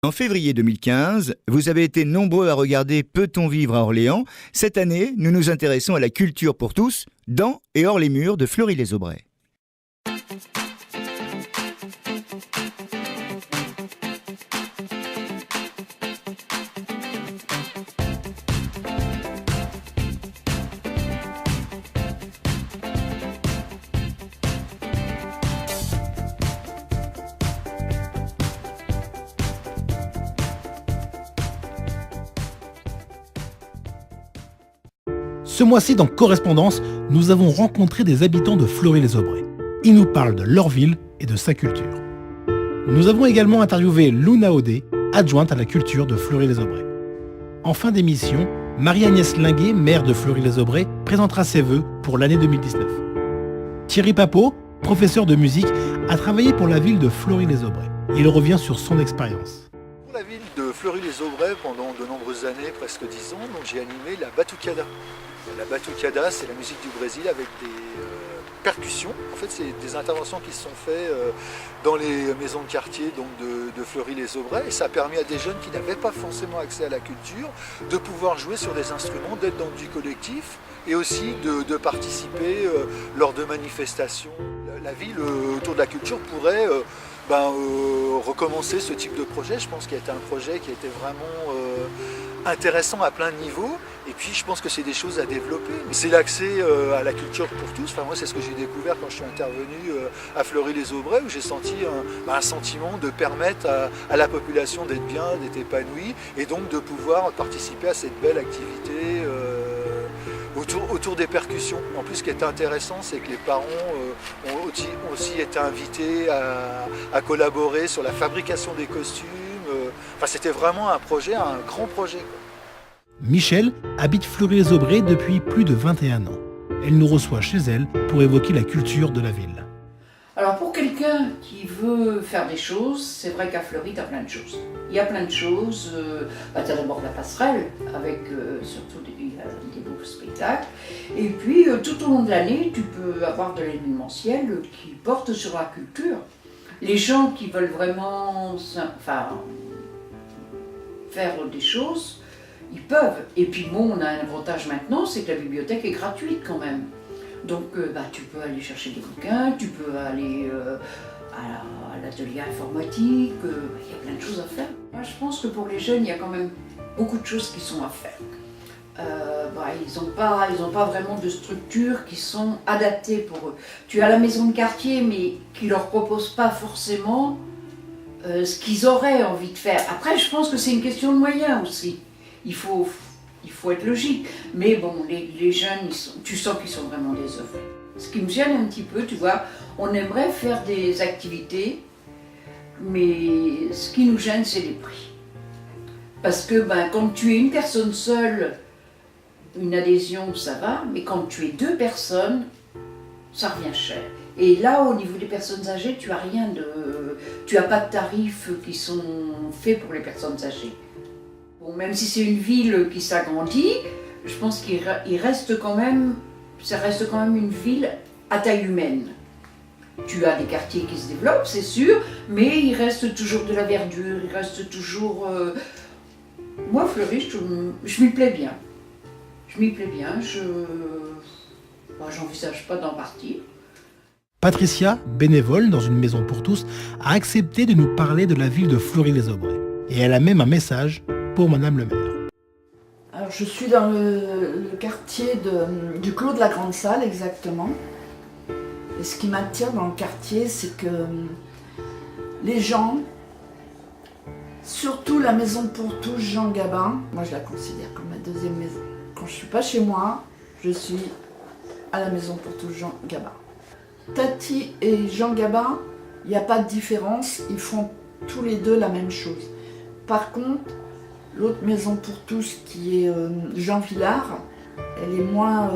En février 2015, vous avez été nombreux à regarder Peut-on vivre à Orléans ? Cette année, nous nous intéressons à la culture pour tous, dans et hors les murs de Fleury-les-Aubrais. Ce mois-ci, dans Correspondance, nous avons rencontré des habitants de Fleury-les-Aubrais. Ils nous parlent de leur ville et de sa culture. Nous avons également interviewé Luna Audet, adjointe à la culture de Fleury-les-Aubrais. En fin d'émission, Marie-Agnès Linguet, maire de Fleury-les-Aubrais, présentera ses vœux pour l'année 2019. Thierry Papeau, professeur de musique, a travaillé pour la ville de Fleury-les-Aubrais. Il revient sur son expérience. Pour la ville de Fleury-les-Aubrais, pendant de nombreuses années, presque 10 ans, donc j'ai animé la batucada. La batucada, c'est la musique du Brésil avec des percussions. En fait, c'est des interventions qui se sont faites dans les maisons de quartier donc de Fleury-les-Aubrais. Et ça a permis à des jeunes qui n'avaient pas forcément accès à la culture de pouvoir jouer sur des instruments, d'être dans du collectif et aussi de participer lors de manifestations. La ville autour de la culture pourrait recommencer ce type de projet. Je pense qu'il y a été un projet qui a été vraiment intéressant à plein de niveaux. Et puis je pense que c'est des choses à développer. C'est l'accès à la culture pour tous. Enfin, moi, c'est ce que j'ai découvert quand je suis intervenu à Fleury-les-Aubrais, où j'ai senti un sentiment de permettre à la population d'être bien, d'être épanouie, et donc de pouvoir participer à cette belle activité autour des percussions. En plus, ce qui est intéressant, c'est que les parents ont aussi été invités à collaborer sur la fabrication des costumes. Enfin, c'était vraiment un grand projet, quoi. Michel habite Fleury-les-Aubrais depuis plus de 21 ans. Elle nous reçoit chez elle pour évoquer la culture de la ville. Alors pour quelqu'un qui veut faire des choses, c'est vrai qu'à Fleury, tu as plein de choses. Il y a plein de choses. Tu as d'abord la passerelle, avec surtout des beaux spectacles. Et puis tout au long de l'année, tu peux avoir de l'événementiel qui porte sur la culture. Les gens qui veulent vraiment faire des choses, ils peuvent. Et puis bon, on a un avantage maintenant, c'est que la bibliothèque est gratuite quand même. Donc tu peux aller chercher des bouquins, tu peux aller à l'atelier informatique, il y a plein de choses à faire. Moi je pense que pour les jeunes, il y a quand même beaucoup de choses qui sont à faire. Ils n'ont pas vraiment de structures qui sont adaptées pour eux. Tu as la maison de quartier, mais qui ne leur propose pas forcément ce qu'ils auraient envie de faire. Après, je pense que c'est une question de moyens aussi. Il faut être logique. Mais bon, les jeunes, tu sens qu'ils sont vraiment désœuvrés. Ce qui me gêne un petit peu, tu vois, on aimerait faire des activités, mais ce qui nous gêne, c'est les prix. Parce que quand tu es une personne seule, une adhésion, ça va, mais quand tu es 2 personnes, ça revient cher. Et là, au niveau des personnes âgées, tu as pas de tarifs qui sont faits pour les personnes âgées. Bon, même si c'est une ville qui s'agrandit, je pense qu'il reste quand même, ça reste quand même une ville à taille humaine. Tu as des quartiers qui se développent, c'est sûr, mais il reste toujours de la verdure, il reste toujours... Moi, Fleury, je m'y plais bien. J'envisage pas d'en partir. Patricia, bénévole dans une maison pour tous, a accepté de nous parler de la ville de Fleury-les-Aubrais. Et elle a même un message pour Madame le maire. Alors, je suis dans le quartier du Clos de la Grande Salle, exactement. Et ce qui m'attire dans le quartier, c'est que les gens, surtout la maison pour tous Jean Gabin, moi je la considère comme ma deuxième maison. Quand je ne suis pas chez moi, je suis à la maison pour tous Jean Gabin. Tati et Jean Gabin, il n'y a pas de différence, ils font tous les deux la même chose. Par contre, l'autre maison pour tous qui est Jean Villard, elle est moins...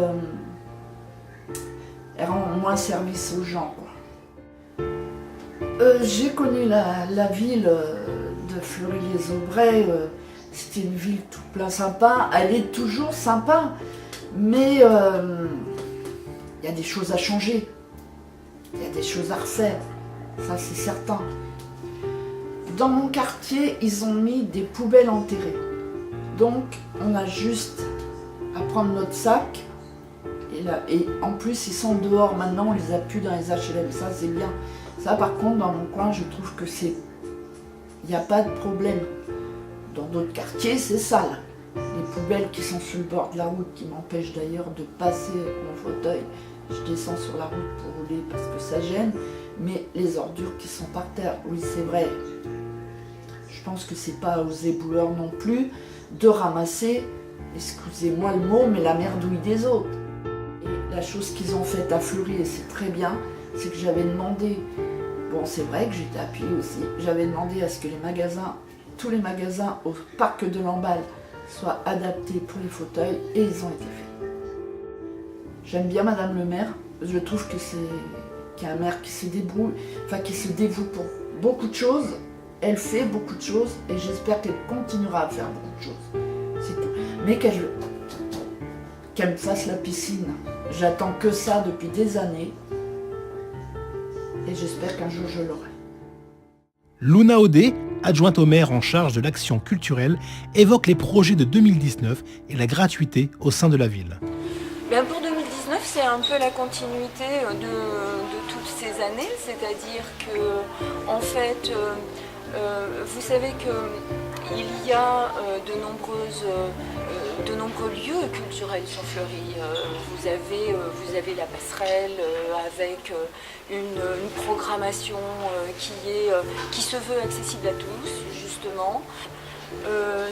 elle rend moins service aux gens, quoi. J'ai connu la ville de Fleury-les-Aubrais, c'était une ville tout plein sympa, elle est toujours sympa, mais il y a des choses à changer, il y a des choses à refaire, ça c'est certain. Dans mon quartier, ils ont mis des poubelles enterrées. Donc, on a juste à prendre notre sac. Et en plus, ils sont dehors maintenant, on les a plus dans les HLM. Ça, c'est bien. Ça, par contre, dans mon coin, je trouve que c'est... Il n'y a pas de problème. Dans d'autres quartiers, c'est sale. Les poubelles qui sont sur le bord de la route, qui m'empêchent d'ailleurs de passer avec mon fauteuil. Je descends sur la route pour rouler parce que ça gêne. Mais les ordures qui sont par terre, oui, c'est vrai. Je pense que c'est pas aux éboueurs non plus de ramasser, excusez-moi le mot, mais la merdouille des autres. Et la chose qu'ils ont faite à Fleury, et c'est très bien, c'est que j'avais demandé, bon c'est vrai que j'étais appuyée aussi, j'avais demandé à ce que les magasins, tous les magasins au parc de Lamballe soient adaptés pour les fauteuils, et ils ont été faits. J'aime bien Madame le maire, je trouve que qu'il y a un maire qui se débrouille, enfin qui se dévoue pour beaucoup de choses. Elle fait beaucoup de choses et j'espère qu'elle continuera à faire beaucoup de choses. C'est tout. Mais qu'elle me fasse la piscine. J'attends que ça depuis des années et j'espère qu'un jour je l'aurai. Luna Audet, adjointe au maire en charge de l'action culturelle, évoque les projets de 2019 et la gratuité au sein de la ville. Bien pour 2019, c'est un peu la continuité de toutes ces années, c'est-à-dire que en fait, vous savez qu'il y a de nombreux lieux culturels sur Fleury. Vous avez la passerelle avec une programmation qui se veut accessible à tous, justement.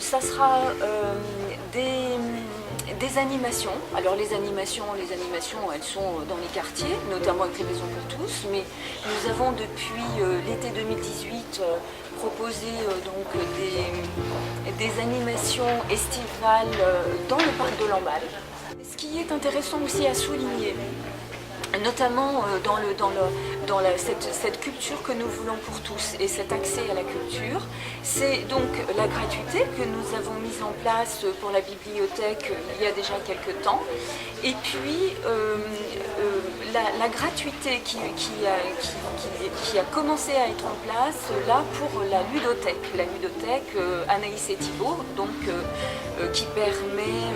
Ça sera des animations. Alors les animations, elles sont dans les quartiers, notamment avec les maisons pour tous, mais nous avons depuis l'été 2018 proposé donc des animations estivales dans le parc de Lamballe. Ce qui est intéressant aussi à souligner, notamment dans cette culture que nous voulons pour tous et cet accès à la culture, c'est donc la gratuité que nous avons mise en place pour la bibliothèque il y a déjà quelques temps, et puis la gratuité qui a commencé à être en place là pour la ludothèque Anaïs et Thibault, donc qui permet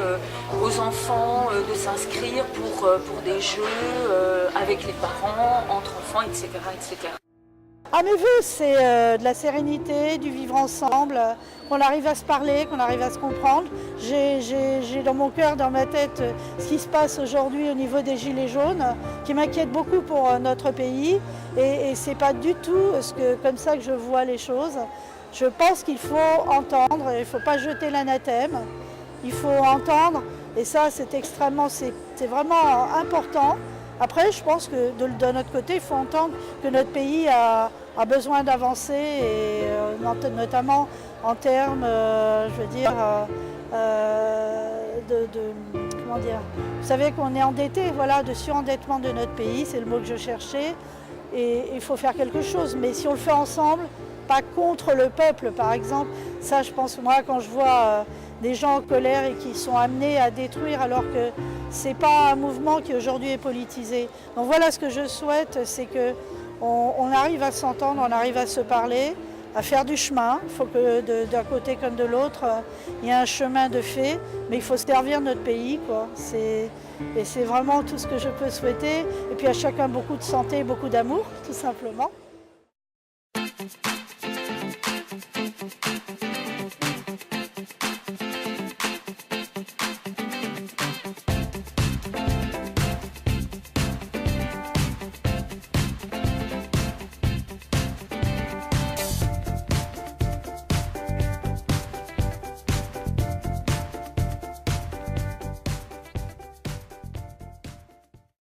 aux enfants de s'inscrire pour des jeux avec les parents, entre enfants, etc. etc. À mes voeux, c'est de la sérénité, du vivre ensemble, qu'on arrive à se parler, qu'on arrive à se comprendre. J'ai dans mon cœur, dans ma tête, ce qui se passe aujourd'hui au niveau des Gilets jaunes, qui m'inquiète beaucoup pour notre pays. Et c'est pas du tout comme ça que je vois les choses. Je pense qu'il faut entendre, il ne faut pas jeter l'anathème. Il faut entendre, et ça c'est vraiment important. Après, je pense que de notre côté, il faut entendre que notre pays a besoin d'avancer, et notamment en termes, comment dire, vous savez qu'on est endetté, voilà, de surendettement de notre pays, c'est le mot que je cherchais, et il faut faire quelque chose. Mais si on le fait ensemble, pas contre le peuple, par exemple, ça, je pense, moi, quand je vois des gens en colère et qui sont amenés à détruire alors que ce n'est pas un mouvement qui aujourd'hui est politisé. Donc voilà, ce que je souhaite, c'est qu'on arrive à s'entendre, on arrive à se parler, à faire du chemin. Il faut que d'un côté comme de l'autre, il y ait un chemin de fait, mais il faut se servir de notre pays, quoi. Et c'est vraiment tout ce que je peux souhaiter. Et puis à chacun beaucoup de santé, beaucoup d'amour, tout simplement.